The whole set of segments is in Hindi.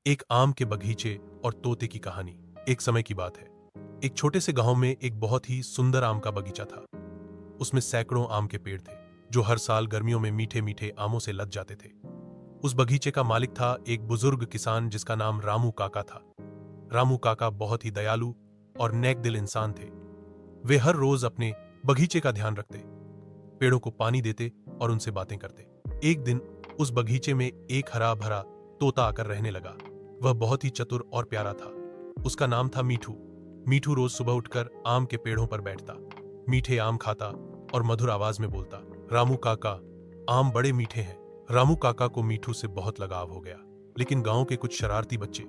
एक आम के बगीचे और तोते की कहानी। एक समय की बात है। एक छोटे से गांव में एक बहुत ही सुंदर आम का बगीचा था। उसमें सैकड़ों आम के पेड़ थे जो हर साल गर्मियों में मीठे मीठे आमों से लद जाते थे। उस बगीचे का मालिक था एक बुजुर्ग किसान जिसका नाम रामू काका था। रामू काका बहुत ही दयालु और नेक दिल इंसान थे। वे हर रोज अपने बगीचे का ध्यान रखते, पेड़ों को पानी देते और उनसे बातें करते। एक दिन उस बगीचे में एक हरा भरा तोता आकर रहने लगा। वह बहुत ही चतुर और प्यारा था। उसका नाम था मीठू। मीठू रोज सुबह उठकर आम के पेड़ों पर बैठता, मीठे आम खाता और मधुर आवाज में बोलता, रामू काका, आम बड़े मीठे हैं। रामू काका को मीठू से बहुत लगाव हो गया। लेकिन गांव के कुछ शरारती बच्चे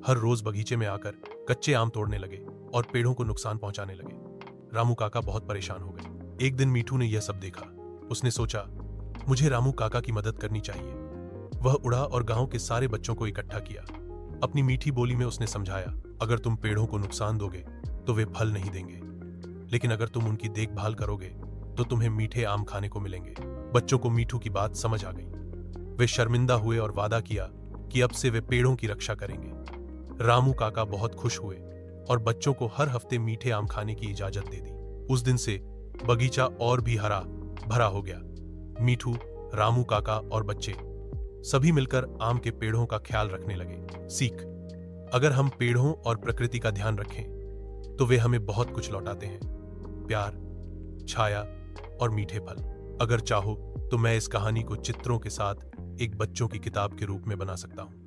हर रोज बगीचे में आकर कच्चे आम तोड़ने लगे और पेड़ों को नुकसान पहुंचाने लगे। रामू काका बहुत परेशान हो गए। एक दिन मीठू ने यह सब देखा। उसने सोचा, मुझे रामू काका की मदद करनी चाहिए। वह उड़ा और गांव के सारे बच्चों को इकट्ठा किया। अपनी मीठी बोली में उसने समझाया, अगर तुम पेड़ों को नुकसान दोगे तो वे फल नहीं देंगे, लेकिन अगर तुम उनकी देखभाल करोगे तो तुम्हें मीठे आम खाने को मिलेंगे। बच्चों को मीठू की बात समझ आ गई। वे शर्मिंदा हुए और वादा किया कि अब से वे पेड़ों की रक्षा करेंगे। रामू काका बहुत खुश हुए और बच्चों को हर हफ्ते मीठे आम खाने की इजाजत दे दी। उस दिन से बगीचा और भी हरा भरा हो गया। मीठू, रामू काका और बच्चे सभी मिलकर आम के पेड़ों का ख्याल रखने लगे। सीख, अगर हम पेड़ों और प्रकृति का ध्यान रखें तो वे हमें बहुत कुछ लौटाते हैं, प्यार, छाया और मीठे फल। अगर चाहो तो मैं इस कहानी को चित्रों के साथ एक बच्चों की किताब के रूप में बना सकता हूं।